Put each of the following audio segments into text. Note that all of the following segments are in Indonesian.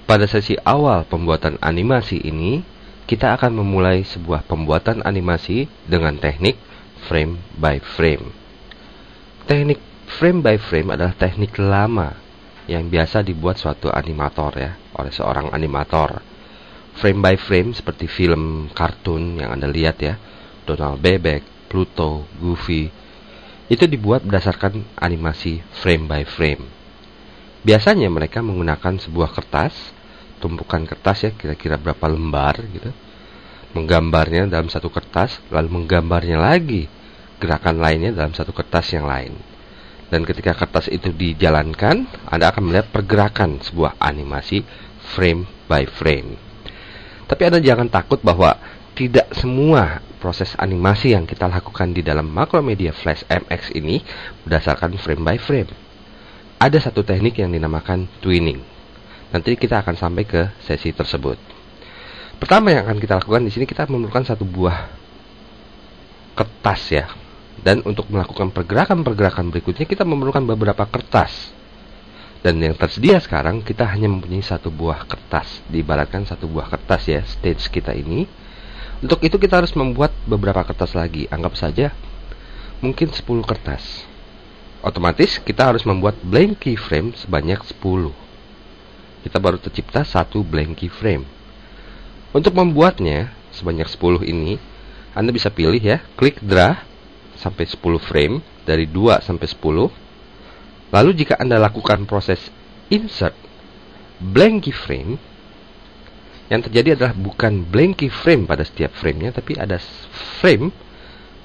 Pada sesi awal pembuatan animasi ini, kita akan memulai sebuah pembuatan animasi dengan teknik frame by frame. Teknik frame by frame adalah teknik lama yang biasa dibuat suatu animator oleh seorang animator. Frame by frame seperti film kartun yang Anda lihat Donald Bebek, Pluto, Goofy, itu dibuat berdasarkan animasi frame by frame. Biasanya mereka menggunakan sebuah kertas, tumpukan kertas kira-kira berapa lembar gitu, menggambarnya dalam satu kertas, lalu menggambarnya lagi gerakan lainnya dalam satu kertas yang lain. Dan ketika kertas itu dijalankan, Anda akan melihat pergerakan sebuah animasi frame by frame. Tapi Anda jangan takut bahwa tidak semua proses animasi yang kita lakukan di dalam Macromedia Flash MX ini berdasarkan frame by frame. Ada satu teknik yang dinamakan twinning. Nanti kita akan sampai ke sesi tersebut. Pertama yang akan kita lakukan di sini, kita memerlukan satu buah kertas Dan untuk melakukan pergerakan-pergerakan berikutnya, kita memerlukan beberapa kertas. Dan yang tersedia sekarang, kita hanya mempunyai satu buah kertas. Diibaratkan satu buah kertas stage kita ini. Untuk itu kita harus membuat beberapa kertas lagi. Anggap saja mungkin 10 kertas. Otomatis kita harus membuat blank keyframe sebanyak 10. Kita baru tercipta satu blank keyframe. Untuk membuatnya sebanyak 10 ini, Anda bisa pilih klik draw sampai 10 frame, dari 2 sampai 10. Lalu jika Anda lakukan proses insert blank keyframe, yang terjadi adalah bukan blank keyframe pada setiap framenya, tapi ada frame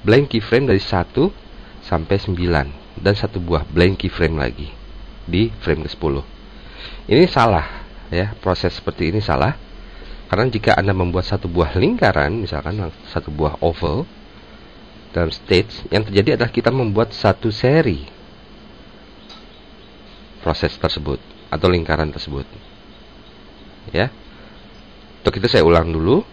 blank keyframe dari 1 sampai 9 dan satu buah blank keyframe lagi di frame ke-10. Ini salah proses seperti ini salah. Karena jika Anda membuat satu buah lingkaran, misalkan satu buah oval dalam stage, yang terjadi adalah kita membuat satu seri proses tersebut atau lingkaran tersebut. Untuk itu saya ulang dulu.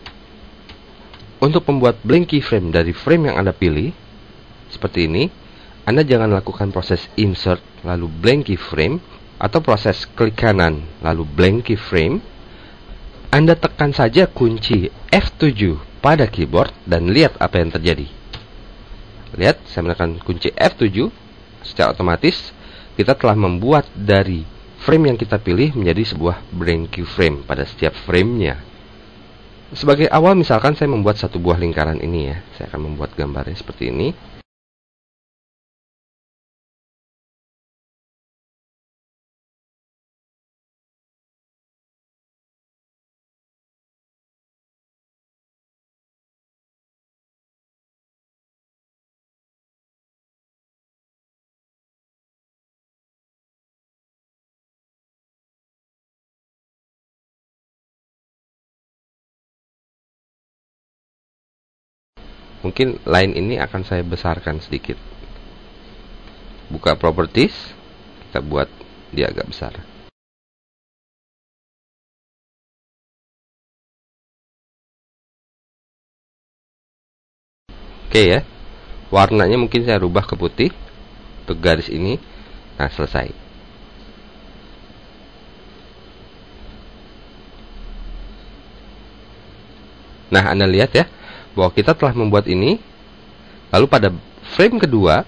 Untuk membuat blank keyframe dari frame yang Anda pilih seperti ini, Anda jangan lakukan proses insert lalu blank keyframe atau proses klik kanan lalu blank keyframe. Anda tekan saja kunci F7 pada keyboard dan lihat apa yang terjadi. Lihat, saya menekan kunci F7, secara otomatis kita telah membuat dari frame yang kita pilih menjadi sebuah blank keyframe pada setiap framenya. Sebagai awal, misalkan saya membuat satu buah lingkaran ini saya akan membuat gambarnya seperti ini. Mungkin line ini akan saya besarkan sedikit. Buka properties, kita buat dia agak besar. Oke warnanya mungkin saya rubah ke putih untuk garis ini. Nah, selesai. Nah, Anda lihat bahwa kita telah membuat ini. Lalu pada frame kedua,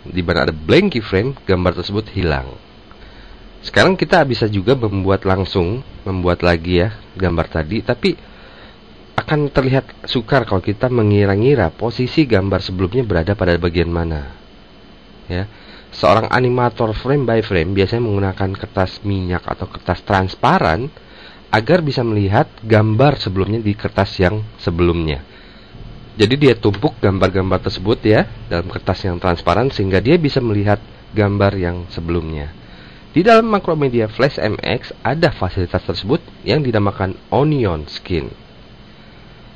di mana ada blank keyframe, gambar tersebut hilang. Sekarang kita bisa juga membuat lagi gambar tadi, tapi akan terlihat sukar kalau kita mengira-ngira posisi gambar sebelumnya berada pada bagian mana. Seorang animator frame by frame biasanya menggunakan kertas minyak atau kertas transparan agar bisa melihat gambar sebelumnya di kertas yang sebelumnya. Jadi dia tumpuk gambar-gambar tersebut dalam kertas yang transparan sehingga dia bisa melihat gambar yang sebelumnya. Di dalam Macromedia Flash MX ada fasilitas tersebut yang dinamakan Onion Skin.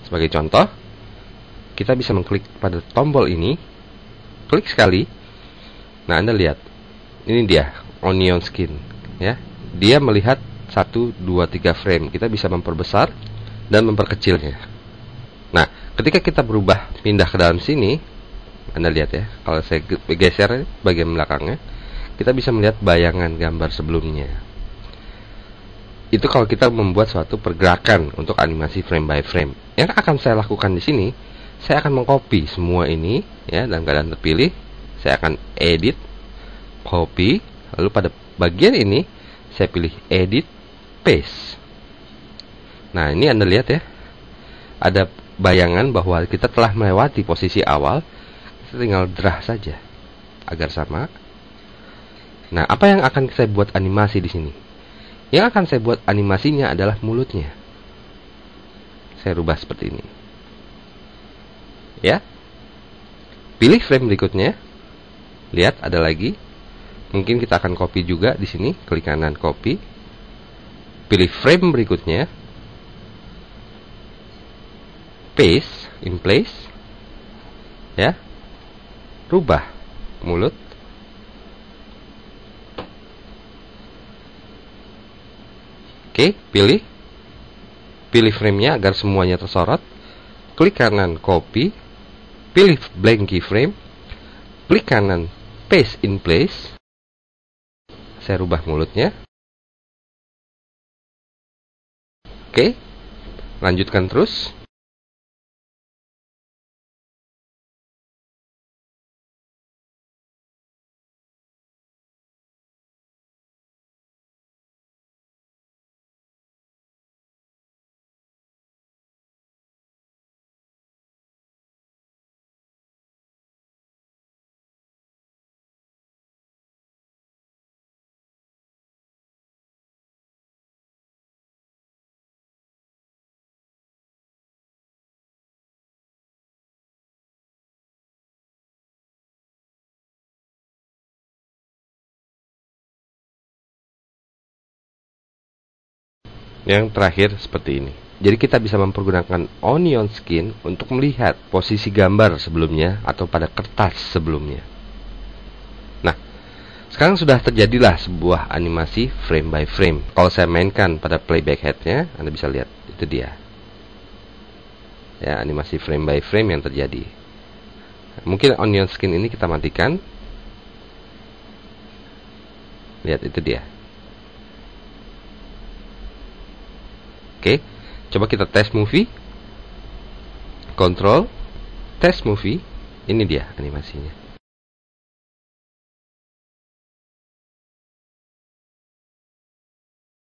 Sebagai contoh, kita bisa mengklik pada tombol ini, klik sekali. Nah, Anda lihat, ini dia Onion Skin Dia melihat 1, 2, 3 frame. Kita bisa memperbesar dan memperkecilnya. Nah, ketika kita berubah pindah ke dalam sini, Anda lihat kalau saya geser bagian belakangnya, kita bisa melihat bayangan gambar sebelumnya. Itu kalau kita membuat suatu pergerakan untuk animasi frame by frame. Yang akan saya lakukan di sini, saya akan mengcopy semua ini ya dalam keadaan terpilih. Saya akan edit, copy, lalu pada bagian ini saya pilih edit, paste. Nah, ini Anda lihat ya, ada bayangan bahwa kita telah melewati posisi awal. Kita tinggal drag saja agar sama. Nah, apa yang akan saya buat animasi di sini? Yang akan saya buat animasinya adalah mulutnya. Saya rubah seperti ini. Ya. Pilih frame berikutnya. Lihat, ada lagi. Mungkin kita akan copy juga di sini. Klik kanan copy. Pilih frame berikutnya. Paste in place. Ya. Rubah mulut. Oke, pilih frame-nya agar semuanya tersorot. Klik kanan copy, pilih blank keyframe, klik kanan paste in place. Saya rubah mulutnya. Oke, lanjutkan terus. Yang terakhir seperti ini. Jadi kita bisa mempergunakan onion skin untuk melihat posisi gambar sebelumnya atau pada kertas sebelumnya. Nah, sekarang sudah terjadilah sebuah animasi frame by frame. Kalau saya mainkan pada playback headnya, Anda bisa lihat, itu dia. Ya, animasi frame by frame yang terjadi. Mungkin onion skin ini kita matikan. Lihat, itu dia. Oke, coba kita test movie. Control, test movie. Ini dia animasinya.